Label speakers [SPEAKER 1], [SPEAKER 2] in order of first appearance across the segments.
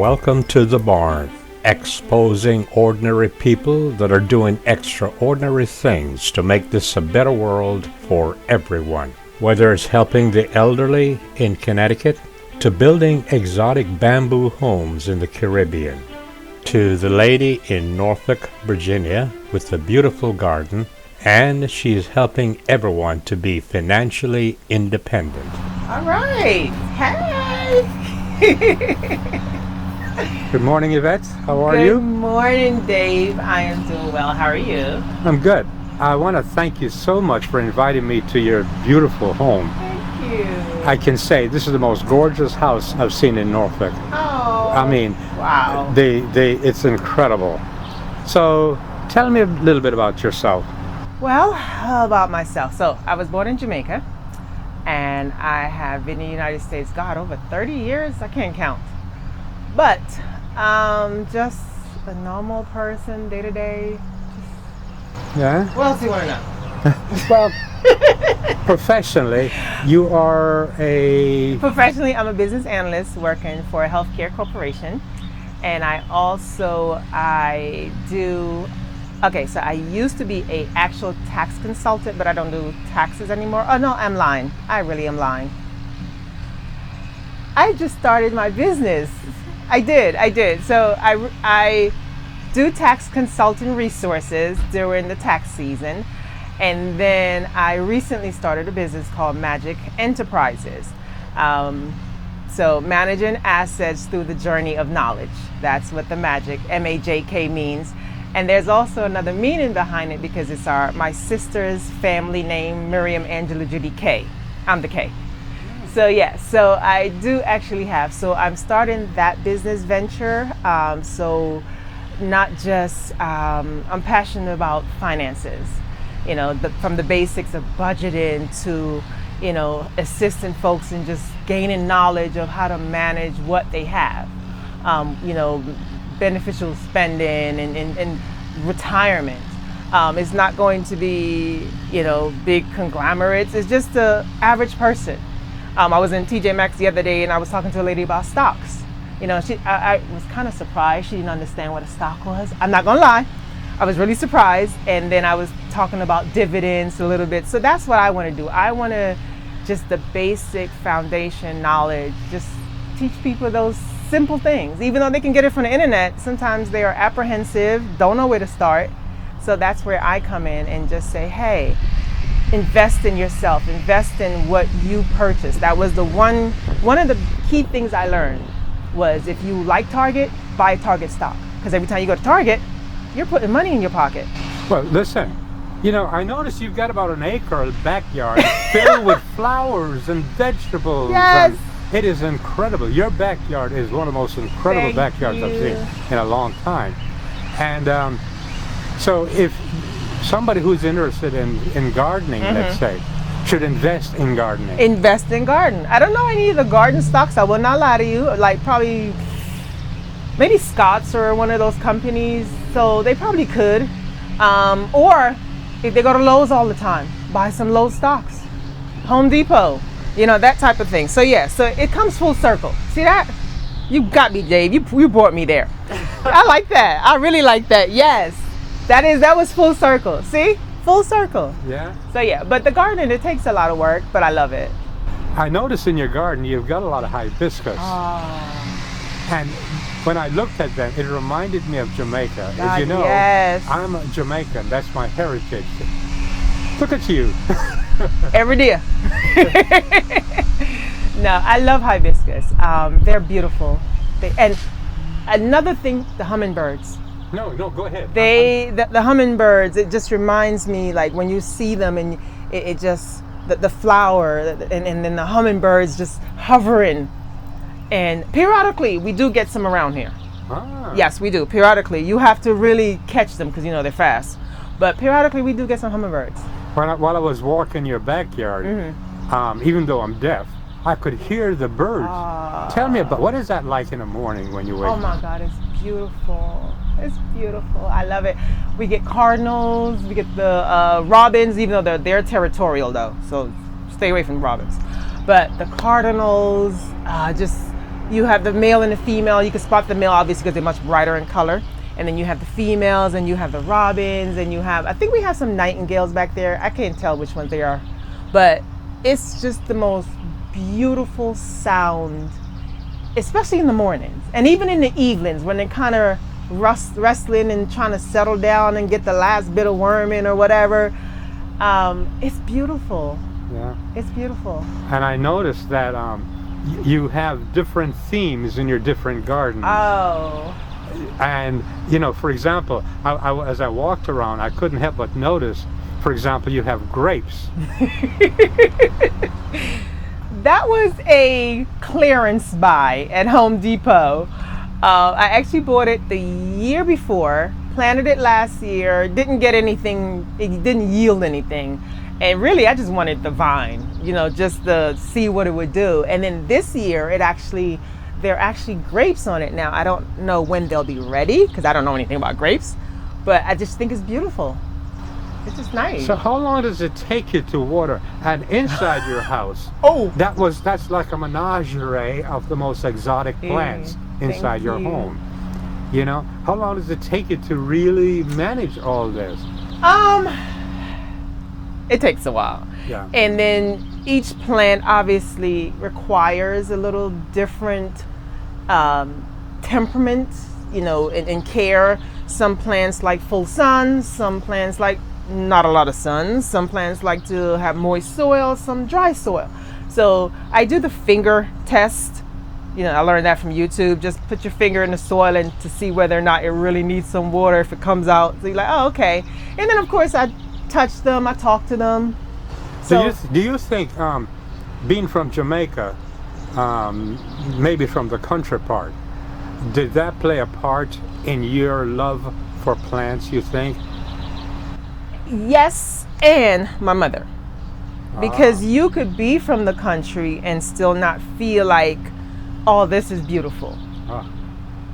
[SPEAKER 1] Welcome to the barn, exposing ordinary people that are doing extraordinary things to make this a better world for everyone. Whether it's helping the elderly in Connecticut, to building exotic bamboo homes in the Caribbean, to the lady in Norfolk, Virginia with a beautiful garden, and she's helping everyone to be financially independent.
[SPEAKER 2] All right. Hey.
[SPEAKER 1] Good morning, Yvette. How are you?
[SPEAKER 2] Good morning, Dave. I am doing well. How are you?
[SPEAKER 1] I'm good. I want to thank you so much for inviting me to your beautiful home.
[SPEAKER 2] Thank you.
[SPEAKER 1] I can say this is the most gorgeous house I've seen in Norfolk.
[SPEAKER 2] Oh.
[SPEAKER 1] I mean,
[SPEAKER 2] wow.
[SPEAKER 1] It's incredible. So, tell me a little bit about yourself.
[SPEAKER 2] Well, about myself. So, I was born in Jamaica, and I have been in the United States, God, over 30 years. I can't count. But just a normal person, day to day.
[SPEAKER 1] Yeah?
[SPEAKER 2] What else do you want to know?
[SPEAKER 1] Well, professionally, you are a...
[SPEAKER 2] Professionally, I'm a business analyst working for a healthcare corporation. And I used to be a actual tax consultant, but I don't do taxes anymore. Oh no, I'm lying. I really am lying. I just started my business. I did. So I do tax consulting resources during the tax season. And then I recently started a business called Magic Enterprises. So managing assets through the journey of knowledge. That's what the Magic, M-A-J-K, means. And there's also another meaning behind it because it's my sister's family name, Miriam Angela Judy K. I'm the K. So yeah, so I do actually so I'm starting that business venture. So not just, I'm passionate about finances, from the basics of budgeting to, assisting folks in just gaining knowledge of how to manage what they have, beneficial spending and retirement. It's not going to be, big conglomerates. It's just the average person. I was in TJ Maxx the other day and I was talking to a lady about stocks. I was kind of surprised. She didn't understand what a stock was. I'm not gonna lie. I was really surprised. And then I was talking about dividends a little bit. So that's what I want to do. I want to just the basic foundation knowledge, just teach people those simple things. Even though they can get it from the internet, sometimes they are apprehensive, don't know where to start. So that's where I come in and just say, hey, invest in yourself, invest in what you purchase. That was one of the key things I learned was if you like Target, buy Target stock. Because every time you go to Target, you're putting money in your pocket.
[SPEAKER 1] Well, listen, I noticed you've got about an acre backyard filled with flowers and vegetables.
[SPEAKER 2] Yes.
[SPEAKER 1] And it is incredible. Your backyard is one of the most incredible backyards I've seen in a long time. And so if somebody who's interested in gardening, let's say, should invest in gardening.
[SPEAKER 2] Invest in garden. I don't know any of the garden stocks. I will not lie to you. Like probably maybe Scott's or one of those companies. So they probably could. Or if they go to Lowe's all the time, buy some Lowe's stocks. Home Depot, that type of thing. So yeah, so it comes full circle. See that? You got me, Dave. You brought me there. I like that. I really like that. Yes. That was full circle. See? Full circle.
[SPEAKER 1] Yeah.
[SPEAKER 2] So yeah, but the garden, it takes a lot of work, but I love it.
[SPEAKER 1] I noticed in your garden you've got a lot of hibiscus.
[SPEAKER 2] Oh.
[SPEAKER 1] And when I looked at them, it reminded me of Jamaica. As you know,
[SPEAKER 2] yes.
[SPEAKER 1] I'm a Jamaican. That's my heritage. Look at you.
[SPEAKER 2] Every day. No, I love hibiscus. They're beautiful. And another thing, the hummingbirds.
[SPEAKER 1] No, go ahead.
[SPEAKER 2] The hummingbirds, it just reminds me like when you see them and it just, the flower and then the hummingbirds just hovering. And periodically, we do get some around here.
[SPEAKER 1] Ah.
[SPEAKER 2] Yes, we do. Periodically. You have to really catch them because, they're fast. But periodically, we do get some hummingbirds.
[SPEAKER 1] While I was walking your backyard, even though I'm deaf, I could hear the birds. Tell me about, what is that like in the morning when you wake up?
[SPEAKER 2] Oh my God, it's beautiful. It's beautiful. I love it. We get cardinals, we get the robins, even though they're territorial though. So stay away from robins. But the cardinals, just You have the male and the female. You can spot the male obviously because they're much brighter in color. And then you have the females, and you have the robins, and you have, I think we have some nightingales back there. I can't tell which ones they are. But it's just the most beautiful sound, especially in the mornings. And even in the evenings when they're kind of wrestling and trying to settle down and get the last bit of worm in or whatever. It's beautiful.
[SPEAKER 3] Yeah.
[SPEAKER 2] It's beautiful.
[SPEAKER 3] And I noticed that you have different themes in your different gardens.
[SPEAKER 2] Oh.
[SPEAKER 3] And, you know, for example, as I walked around, I couldn't help but notice, for example, you have grapes.
[SPEAKER 2] That was a clearance buy at Home Depot. I actually bought it the year before, planted it last year, didn't get anything, it didn't yield anything. And really, I just wanted the vine, you know, just to see what it would do. And then this year, there are actually grapes on it now. I don't know when they'll be ready because I don't know anything about grapes, but I just think it's beautiful. It's just nice.
[SPEAKER 3] So how long does it take you to water? And inside your house, that's like a menagerie of the most exotic plants inside your home. You know, how long does it take you to really manage all this?
[SPEAKER 2] It takes a while.
[SPEAKER 3] Yeah.
[SPEAKER 2] And then each plant obviously requires a little different temperament, you know, and care. Some plants like full sun, some plants like not a lot of sun, some plants like to have moist soil, some dry soil. So I do the finger test. You know, I learned that from YouTube. Just put your finger in the soil and to see whether or not it really needs some water. If it comes out, so you're like, oh, okay. And then of course I touch them, I talk to them. So
[SPEAKER 3] do you think, being from Jamaica, maybe from the country part, did that play a part in your love for plants, you think?
[SPEAKER 2] Yes, and my mother. Because you could be from the country and still not feel like, oh, this is beautiful.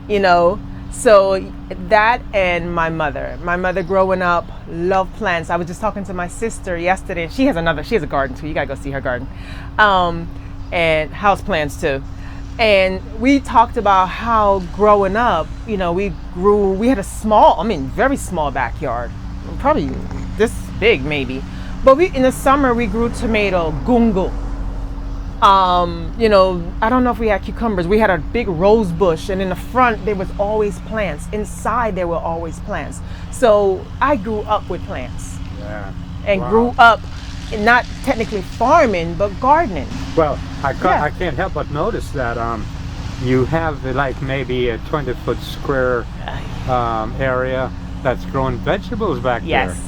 [SPEAKER 2] You know? So that and my mother growing up loved plants. I was just talking to my sister yesterday, and she has a garden too. You gotta go see her garden. And house plants too. And we talked about how growing up, you know, we had a very small backyard, probably this big maybe. But in the summer we grew tomato, gungo. You know, I don't know if we had cucumbers. We had a big rose bush, and in the front there was always plants. Inside there were always plants. So I grew up with plants.
[SPEAKER 3] Yeah.
[SPEAKER 2] And grew up not technically farming, but gardening.
[SPEAKER 3] Well, I can't help but notice that you have like maybe a 20-foot square area that's growing vegetables back there.
[SPEAKER 2] Yes.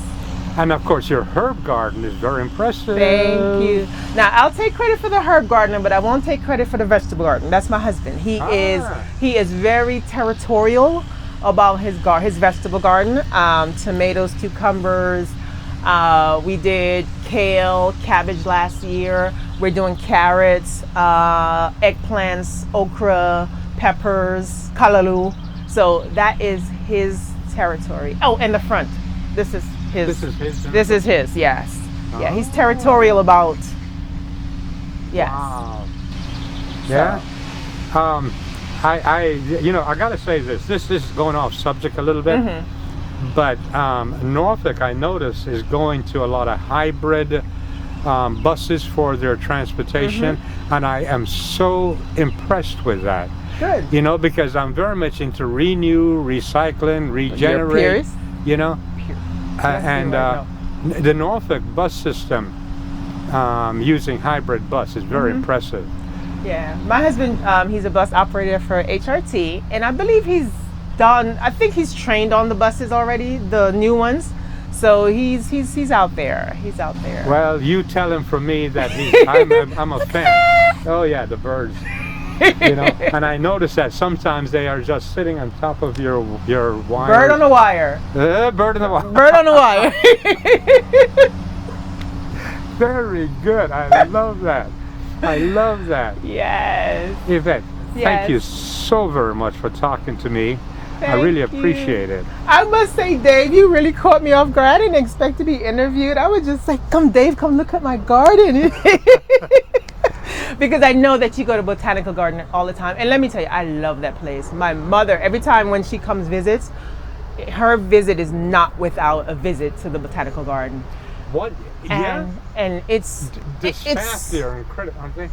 [SPEAKER 3] And of course your herb garden is very impressive.
[SPEAKER 2] Thank you. Now I'll take credit for the herb garden, but I won't take credit for the vegetable garden. That's my husband. He is very territorial about his vegetable garden. Tomatoes, cucumbers. We did kale, cabbage last year. We're doing carrots, eggplants, okra, peppers, kalaloo. So that is his territory. Oh, and the front. This is his. This is his. Yes. Oh. Yeah, he's territorial about. Yes. Wow.
[SPEAKER 3] Yeah. I gotta say this. This is going off subject a little bit. Mm-hmm. But Norfolk, I notice, is going to a lot of hybrid buses for their transportation, and I am so impressed with that.
[SPEAKER 2] Good.
[SPEAKER 3] You know, because I'm very much into renew, recycling, regenerate. You know, and the Norfolk bus system using hybrid bus is very impressive.
[SPEAKER 2] Yeah, my husband, he's a bus operator for HRT, and I believe I think he's trained on the buses already, the new ones. So he's out there. He's out there.
[SPEAKER 3] Well, you tell him from me that I'm a fan. Oh yeah, the birds. You know, and I notice that sometimes they are just sitting on top of your wire.
[SPEAKER 2] Bird on the wire.
[SPEAKER 3] Bird on the wire.
[SPEAKER 2] Bird on the wire.
[SPEAKER 3] Very good. I love that. I love that.
[SPEAKER 2] Yes.
[SPEAKER 3] Yvette, thank you so very much for talking to me. I really appreciate it.
[SPEAKER 2] I must say, Dave, you really caught me off guard. I didn't expect to be interviewed. I would just say, come, Dave, come look at my garden. because I know that you go to Botanical Garden all the time. And let me tell you, I love that place. My mother, every time when she comes visits, her visit is not without a visit to the Botanical Garden.
[SPEAKER 3] What? Yeah.
[SPEAKER 2] And it's
[SPEAKER 3] The staff there are incredible, aren't they?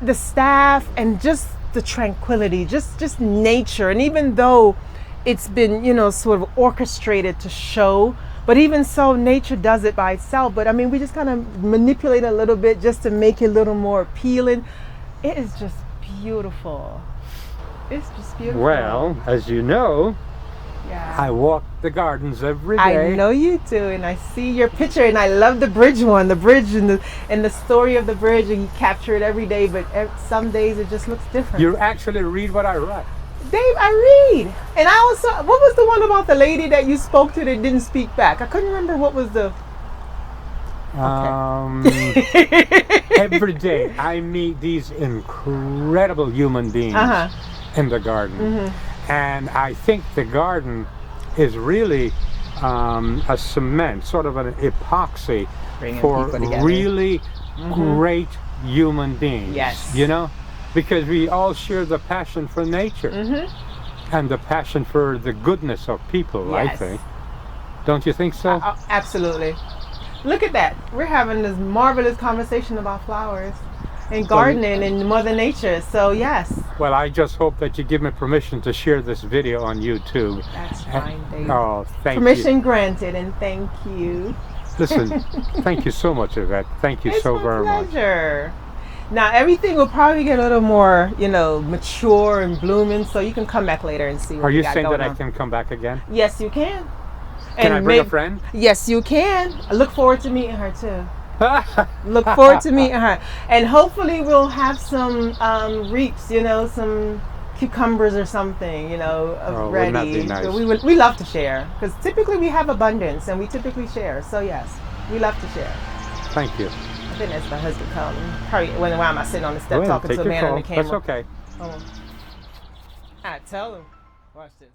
[SPEAKER 2] the staff and just the tranquility, just nature. And even though it's been, sort of orchestrated to show, but even so, nature does it by itself. But I mean, we just kind of manipulate a little bit just to make it a little more appealing. It is just beautiful. It's just beautiful.
[SPEAKER 3] Well, as you know,
[SPEAKER 2] yeah.
[SPEAKER 3] I walk the gardens every day.
[SPEAKER 2] I know you do, and I see your picture, and I love the bridge one, the bridge and the story of the bridge, and you capture it every day. But some days it just looks different.
[SPEAKER 3] You actually read what I write.
[SPEAKER 2] Dave, I read. And I also, what was the one about the lady that you spoke to that didn't speak back? I couldn't remember what was the...
[SPEAKER 3] Every day I meet these incredible human beings in the garden. And I think the garden is really a cement, sort of an epoxy for really great human beings.
[SPEAKER 2] Yes.
[SPEAKER 3] Because we all share the passion for nature and the passion for the goodness of people,
[SPEAKER 2] Yes.
[SPEAKER 3] I think. Don't you think so?
[SPEAKER 2] Absolutely. Look at that. We're having this marvelous conversation about flowers and gardening and Mother Nature. So, yes.
[SPEAKER 3] Well, I just hope that you give me permission to share this video on YouTube.
[SPEAKER 2] That's fine, Dave.
[SPEAKER 3] Oh, thank you.
[SPEAKER 2] Permission granted, and thank you.
[SPEAKER 3] Listen, thank you so much, Yvette. Thank you so very much.
[SPEAKER 2] It's my pleasure. Now, everything will probably get a little more, mature and blooming, so you can come back later and see what
[SPEAKER 3] Are you
[SPEAKER 2] got
[SPEAKER 3] saying
[SPEAKER 2] going
[SPEAKER 3] that
[SPEAKER 2] on.
[SPEAKER 3] I can come back again?
[SPEAKER 2] Yes, you can.
[SPEAKER 3] Can I bring a friend?
[SPEAKER 2] Yes, you can. I look forward to meeting her, too. Look forward to meeting her. And hopefully we'll have some reaps, some cucumbers or something, ready.
[SPEAKER 3] Wouldn't that be nice?
[SPEAKER 2] We love to share, because typically we have abundance and we typically share. So, yes, we love to share.
[SPEAKER 3] Thank you.
[SPEAKER 2] I think that's my husband calling. Probably wondering why am I sitting on the step
[SPEAKER 3] Well,
[SPEAKER 2] talking
[SPEAKER 3] take
[SPEAKER 2] to a
[SPEAKER 3] your
[SPEAKER 2] man
[SPEAKER 3] call.
[SPEAKER 2] on the camera.
[SPEAKER 3] That's okay.
[SPEAKER 2] Oh. I tell him. Watch this.